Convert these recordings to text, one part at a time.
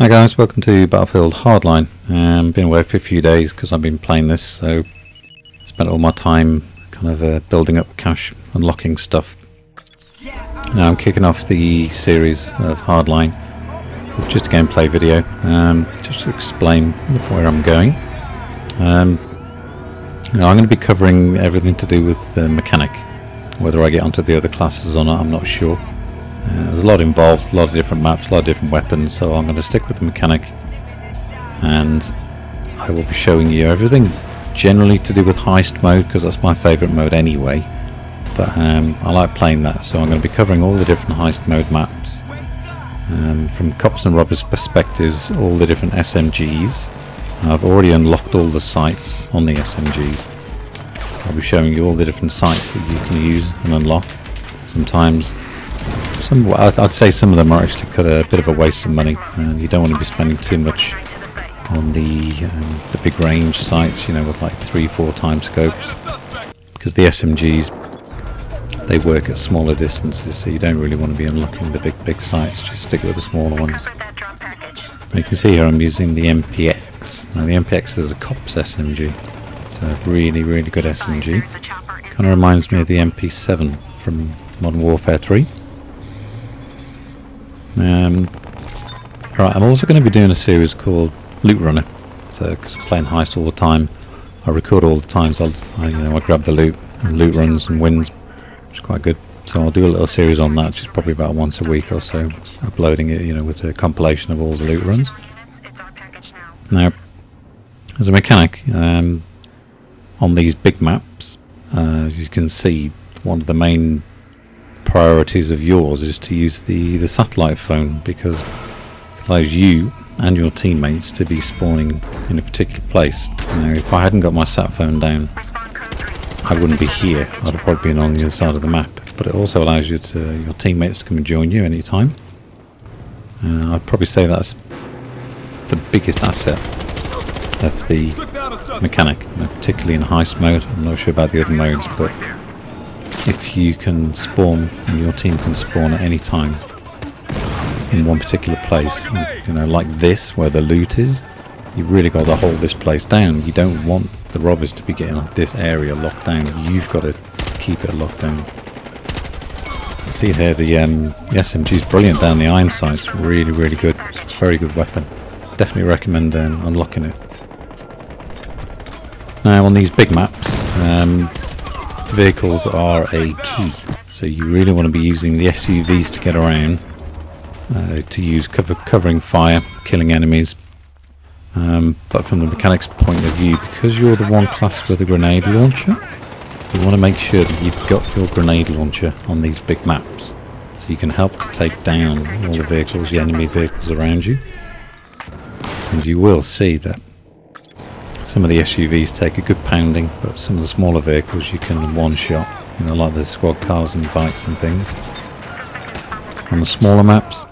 Hi guys, welcome to Battlefield Hardline. Been away for a few days because I've been playing this, so spent all my time kind of building up cache, unlocking stuff. Now I'm kicking off the series of Hardline with just a gameplay video, just to explain where I'm going. I'm going to be covering everything to do with mechanic. Whether I get onto the other classes or not, I'm not sure. There's a lot involved, a lot of different maps, a lot of different weapons, so I'm going to stick with the mechanic, and I will be showing you everything generally to do with Heist mode, because that's my favourite mode anyway, but I like playing that, so I'm going to be covering all the different Heist mode maps, from cops and robbers perspectives, all the different SMGs. I've already unlocked all the sites on the SMGs. I'll be showing you all the different sites that you can use and unlock. Sometimes I'd say some of them are actually a bit of a waste of money, and you don't want to be spending too much on the big range sites, you know, with like 3-4 times scopes, because the SMGs, they work at smaller distances, so you don't really want to be unlocking the big sites. Just stick with the smaller ones. You can see here I'm using the MPX. Now the MPX is a cops SMG. It's a really good SMG. Kind of reminds me of the MP7 from Modern Warfare 3. Right, I'm also going to be doing a series called Loot Runner. So, because I'm playing Heist all the time, I record all the time. So I grab the loot and loot runs and wins, which is quite good. So I'll do a little series on that, just probably about once a week or so, uploading it, you know, with a compilation of all the loot runs. Now, as a mechanic, on these big maps, as you can see, one of the main priorities of yours is to use the satellite phone, because it allows you and your teammates to be spawning in a particular place. Now, if I hadn't got my sat phone down, I wouldn't be here. I'd have probably been on the other side of the map. But it also allows your teammates to come and join you anytime. I'd probably say that's the biggest asset of the mechanic, particularly in Heist mode. I'm not sure about the other modes, but if you can spawn and your team can spawn at any time in one particular place, you know, like this where the loot is, you've really got to hold this place down. You don't want the robbers to be getting this area locked down. You've got to keep it locked down. You see here the SMG is brilliant down the iron sights. Really good. It's a very good weapon. Definitely recommend unlocking it. Now on these big maps, vehicles are a key, so you really want to be using the SUVs to get around, to use covering fire, killing enemies, but from the mechanic's point of view, because you're the one class with a grenade launcher, you want to make sure that you've got your grenade launcher on these big maps, so you can help to take down all the vehicles, the enemy vehicles around you. And you will see that some of the SUVs take a good pounding, but some of the smaller vehicles you can one-shot, you know, like the squad cars and bikes and things. On the smaller maps,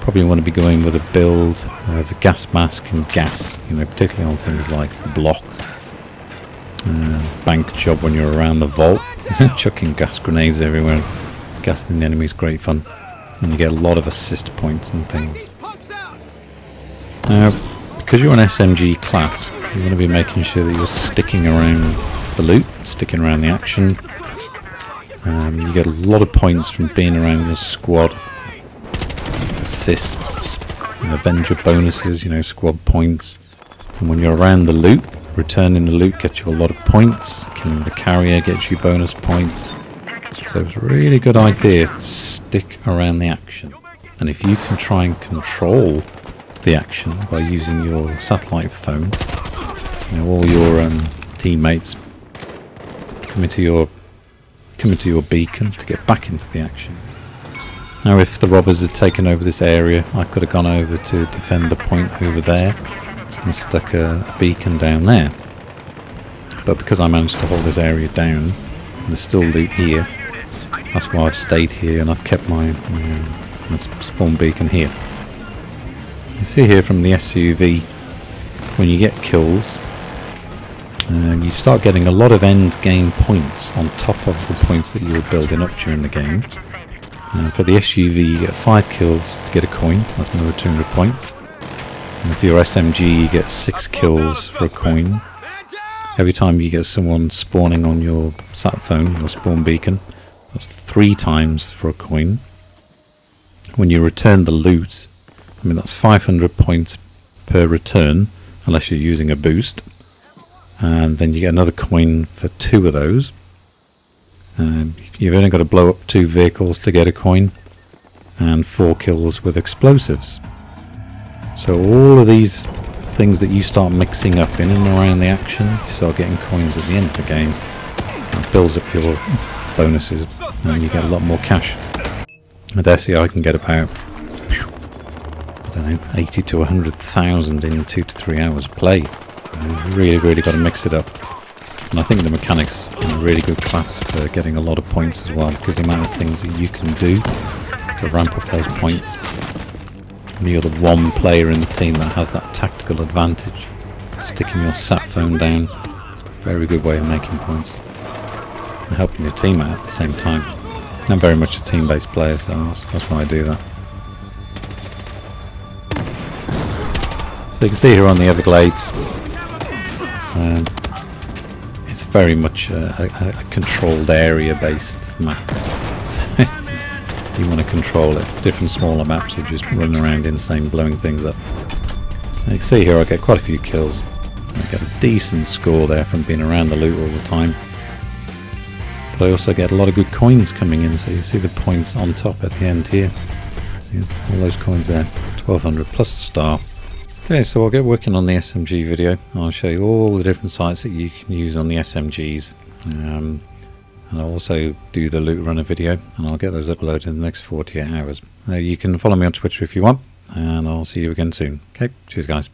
probably want to be going with a build of a gas mask and gas, you know, particularly on things like the block, bank job when you're around the vault, chucking gas grenades everywhere, gassing the enemy is great fun, and you get a lot of assist points and things. Now, because you're an SMG class, you want to be making sure that you're sticking around the loot, sticking around the action. You get a lot of points from being around the squad, assists, Avenger bonuses, you know, squad points. And when you're around the loot, returning the loot gets you a lot of points, killing the carrier gets you bonus points. So it's a really good idea to stick around the action. And if you can try and control the action by using your satellite phone, you know, all your teammates come into your beacon to get back into the action. Now, if the robbers had taken over this area, I could have gone over to defend the point over there and stuck a beacon down there. But because I managed to hold this area down, and there's still loot here, that's why I've stayed here and I've kept my spawn beacon here. You see here from the SUV, when you get kills, you start getting a lot of end game points on top of the points that you were building up during the game. For the SUV, you get 5 kills to get a coin, that's another 200 points. And with your SMG you get 6 kills for a coin. Every time you get someone spawning on your sat phone, your spawn beacon, that's 3 times for a coin. When you return the loot, I mean that's 500 points per return, unless you're using a boost. And then you get another coin for 2 of those. You've only got to blow up 2 vehicles to get a coin, and 4 kills with explosives. So all of these things that you start mixing up in and around the action, you start getting coins at the end of the game. It builds up your bonuses and you get a lot more cash. I dare say I can get about, I don't know, 80 to 100,000 in 2 to 3 hours of play. You've really got to mix it up. And I think the mechanics are a really good class for getting a lot of points as well, because the amount of things that you can do to ramp up those points. And you're the one player in the team that has that tactical advantage. Sticking your sat phone down, very good way of making points. And helping your team out at the same time. I'm very much a team-based player, so that's why I do that. So you can see here on the Everglades, it's very much a controlled area-based map. You want to control it. Different smaller maps are just running around insane, blowing things up. And you can see here I get quite a few kills. I get a decent score there from being around the loot all the time. But I also get a lot of good coins coming in, so you see the points on top at the end here. See all those coins there, 1200 plus the star. Okay, so I'll get working on the SMG video. I'll show you all the different sites that you can use on the SMGs. And I'll also do the loot runner video, and I'll get those uploaded in the next 48 hours. You can follow me on Twitter if you want, and I'll see you again soon. Okay, cheers guys.